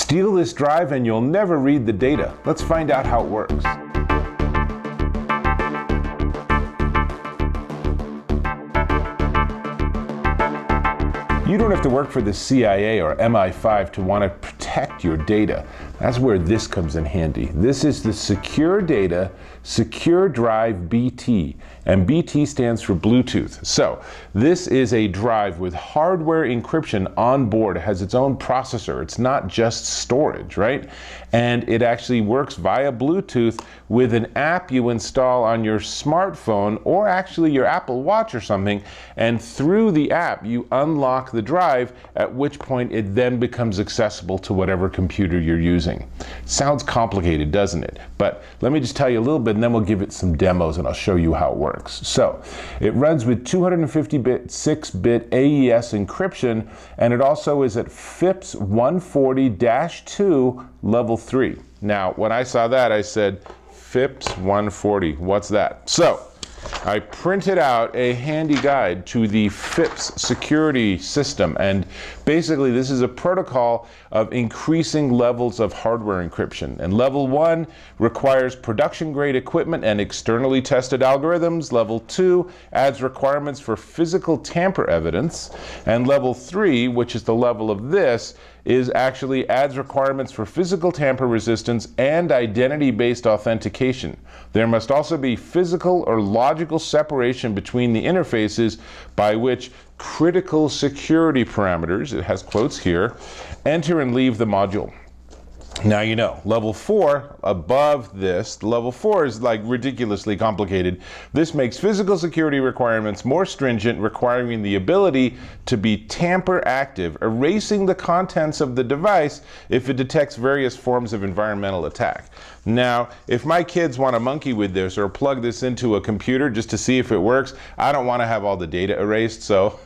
Steal this drive and you'll never read the data. Let's find out how it works. You don't have to work for the CIA or MI5 to want to protect your data. That's where this comes in handy. This is the Secure Data SecureDrive BT, and BT stands for Bluetooth. So this is a drive with hardware encryption on board. It has its own processor. It's not just storage, right? And it actually works via Bluetooth with an app you install on your smartphone or actually your Apple Watch or something, and through the app you unlock the drive, at which point it then becomes accessible to whatever computer you're using. Sounds complicated, doesn't it? But let me just tell you a little bit and then we'll give it some demos and I'll show you how it works. So it runs with 256-bit AES encryption, and it also is at FIPS 140-2 level 3. Now when I saw that I said, FIPS 140, what's that? So I printed out a handy guide to the FIPS security system, and basically this is a protocol of increasing levels of hardware encryption. And level 1 requires production grade equipment and externally tested algorithms. Level 2 adds requirements for physical tamper evidence, and level 3, which is the level of this, is actually adds requirements for physical tamper resistance and identity-based authentication. There must also be physical or logical separation between the interfaces by which critical security parameters, it has quotes here, enter and leave the module. Now you know, level 4, above this, level 4 is like ridiculously complicated. This makes physical security requirements more stringent, requiring the ability to be tamper active, erasing the contents of the device if it detects various forms of environmental attack. Now, if my kids want to monkey with this or plug this into a computer just to see if it works, I don't want to have all the data erased, so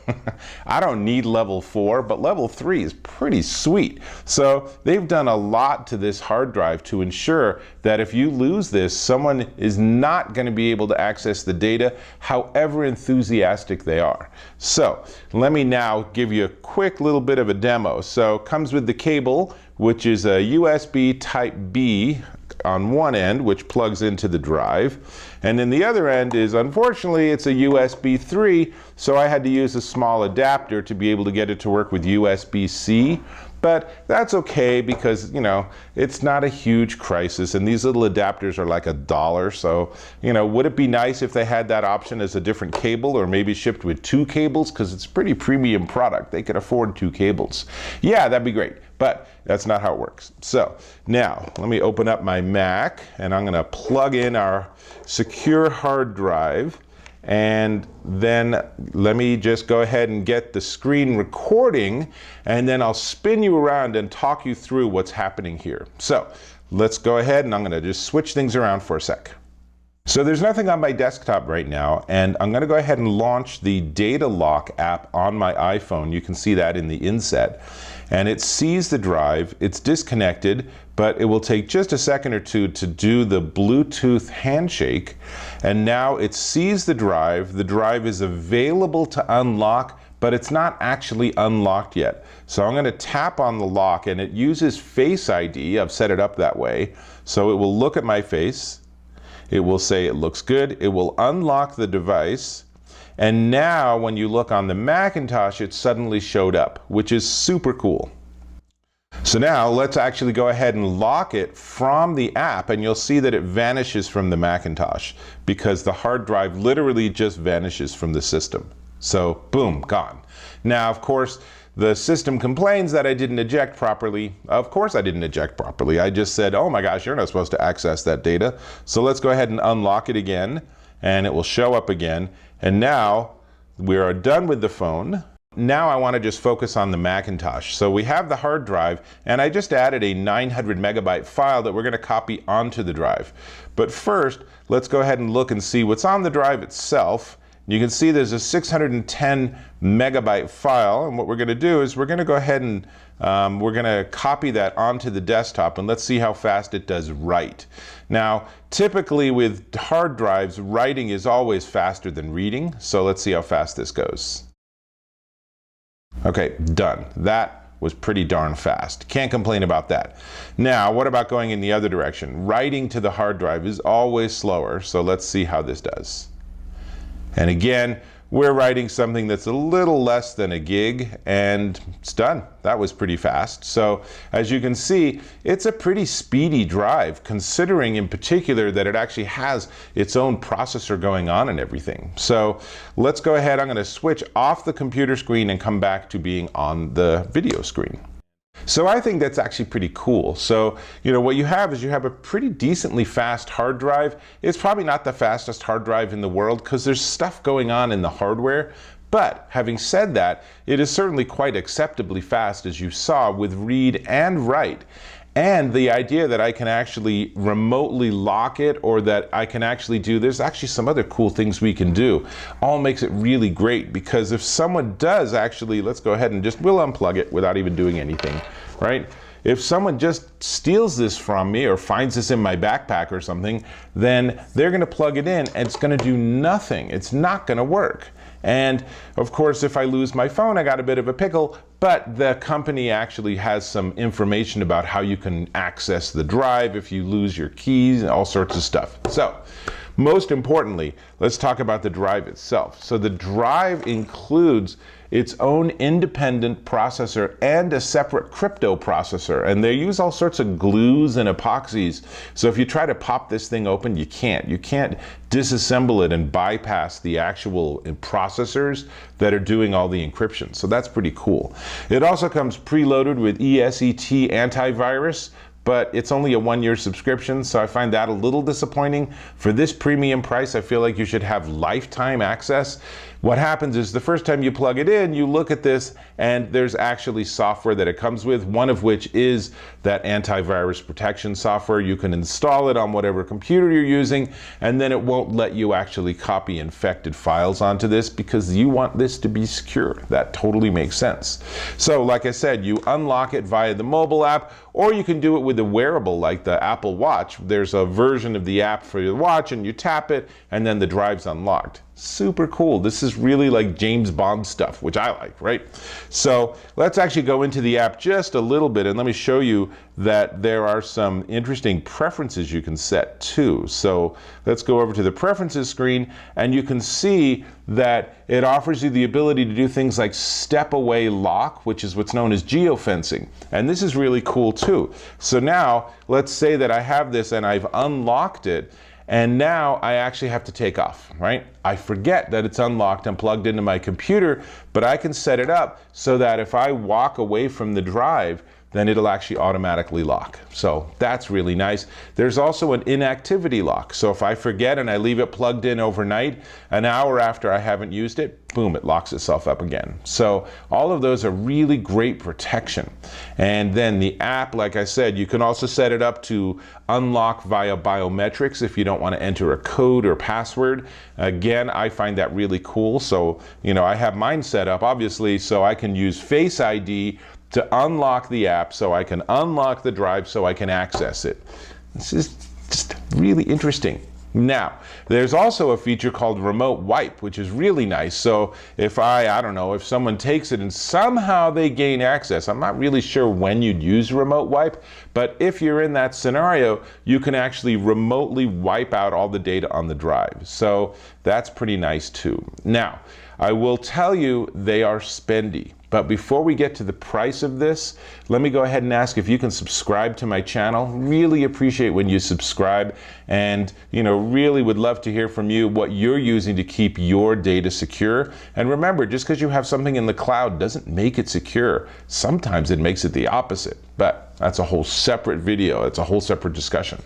I don't need level 4, but level 3 is pretty sweet. So they've done a lot to this hard drive to ensure that if you lose this, someone is not going to be able to access the data, however enthusiastic they are. So let me now give you a quick little bit of a demo. So it comes with the cable, which is a USB type B on one end, which plugs into the drive, and then the other end is, unfortunately, it's a USB 3, so I had to use a small adapter to be able to get it to work with USB-C. But that's okay because, you know, it's not a huge crisis, and these little adapters are like $1. So, you know, would it be nice if they had that option as a different cable, or maybe shipped with 2 cables? Because it's a pretty premium product. They could afford 2 cables. Yeah, that'd be great, but that's not how it works. So now let me open up my Mac, and I'm going to plug in our secure hard drive. And then let me just go ahead and get the screen recording, and then I'll spin you around and talk you through what's happening here. So let's go ahead, and I'm going to just switch things around for a sec. So there's nothing on my desktop right now, and I'm going to go ahead and launch the Data Lock app on my iPhone. You can see that in the inset. And it sees the drive, it's disconnected, but it will take just a second or two to do the Bluetooth handshake. And now it sees the drive is available to unlock, but it's not actually unlocked yet. So I'm going to tap on the lock, and it uses Face ID. I've set it up that way. So it will look at my face, it will say it looks good, it will unlock the device. And now when you look on the Macintosh, it suddenly showed up, which is super cool. So now let's actually go ahead and lock it from the app, and you'll see that it vanishes from the Macintosh because the hard drive literally just vanishes from the system. So boom, gone. Now, of course, the system complains that I didn't eject properly. Of course I didn't eject properly. I just said, oh my gosh, you're not supposed to access that data. So let's go ahead and unlock it again, and it will show up again. And now we are done with the phone. Now I want to just focus on the Macintosh. So we have the hard drive, and I just added a 900 megabyte file that we're going to copy onto the drive. But first, let's go ahead and look and see what's on the drive itself. You can see there's a 610 megabyte file, and what we're going to do is we're going to go ahead and we're going to copy that onto the desktop, and let's see how fast it does write. Now, typically with hard drives, writing is always faster than reading, so let's see how fast this goes. Okay, done. That was pretty darn fast. Can't complain about that. Now, what about going in the other direction? Writing to the hard drive is always slower, so let's see how this does. And again, we're writing something that's a little less than a gig, and it's done. That was pretty fast. So as you can see, it's a pretty speedy drive, considering in particular that it actually has its own processor going on and everything. So let's go ahead. I'm going to switch off the computer screen and come back to being on the video screen. So I think that's actually pretty cool. So, what you have is you have a pretty decently fast hard drive. It's probably not the fastest hard drive in the world because there's stuff going on in the hardware. But having said that, it is certainly quite acceptably fast, as you saw, with read and write. And the idea that I can actually remotely lock it, or that I can actually there's actually some other cool things we can do, all makes it really great. Because if someone does actually, let's go ahead and we'll unplug it without even doing anything, right? If someone just steals this from me or finds this in my backpack or something, then they're going to plug it in and it's going to do nothing. It's not going to work. And of course, if I lose my phone, I got a bit of a pickle, but the company actually has some information about how you can access the drive if you lose your keys and all sorts of stuff. So, most importantly, let's talk about the drive itself. So the drive includes its own independent processor and a separate crypto processor, and they use all sorts of glues and epoxies. So if you try to pop this thing open, you can't disassemble it and bypass the actual processors that are doing all the encryption. So that's pretty cool. It also comes preloaded with ESET antivirus, but it's only a 1-year subscription, so I find that a little disappointing. For this premium price, I feel like you should have lifetime access. What happens is the first time you plug it in, you look at this, and there's actually software that it comes with, one of which is that antivirus protection software. You can install it on whatever computer you're using, and then it won't let you actually copy infected files onto this because you want this to be secure. That totally makes sense. So like I said, you unlock it via the mobile app, or you can do it with a wearable like the Apple Watch. There's a version of the app for your watch, and you tap it, and then the drive's unlocked. Super cool. This is really like James Bond stuff, which I like, right? So let's actually go into the app just a little bit, and let me show you that there are some interesting preferences you can set too. So let's go over to the preferences screen, and you can see that it offers you the ability to do things like step away lock, which is what's known as geofencing. And this is really cool too. So now let's say that I have this and I've unlocked it, and now I actually have to take off, right? I forget that it's unlocked and plugged into my computer, but I can set it up so that if I walk away from the drive, then it'll actually automatically lock. So that's really nice. There's also an inactivity lock. So if I forget and I leave it plugged in overnight, an hour after I haven't used it, boom, it locks itself up again. So all of those are really great protection. And then the app, like I said, you can also set it up to unlock via biometrics if you don't want to enter a code or password. Again, I find that really cool. So, I have mine set up, obviously, so I can use Face ID to unlock the app, so I can unlock the drive so I can access it. This is just really interesting. Now, there's also a feature called remote wipe, which is really nice. So if if someone takes it and somehow they gain access, I'm not really sure when you'd use remote wipe, but if you're in that scenario, you can actually remotely wipe out all the data on the drive. So that's pretty nice too. Now, I will tell you they are spendy. But before we get to the price of this, let me go ahead and ask if you can subscribe to my channel. Really appreciate when you subscribe, and really would love to hear from you what you're using to keep your data secure. And remember, just because you have something in the cloud doesn't make it secure. Sometimes it makes it the opposite, but that's a whole separate video. It's a whole separate discussion.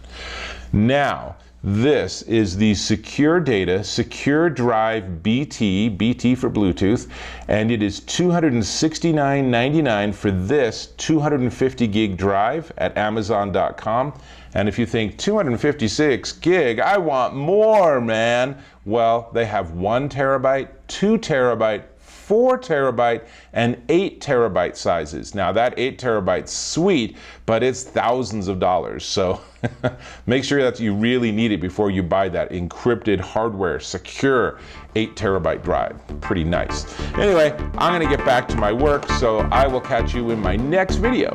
Now, this is the Secure Data SecureDrive BT for Bluetooth, and it is $269.99 for this 250 gig drive at Amazon.com. And if you think 256 gig, I want more, man. Well, they have 1 terabyte, 2 terabyte, 4 terabyte and 8 terabyte sizes. Now that 8 terabyte's sweet, but it's thousands of dollars. So make sure that you really need it before you buy that encrypted hardware, secure 8 terabyte drive. Pretty nice. Anyway, I'm gonna get back to my work, so I will catch you in my next video.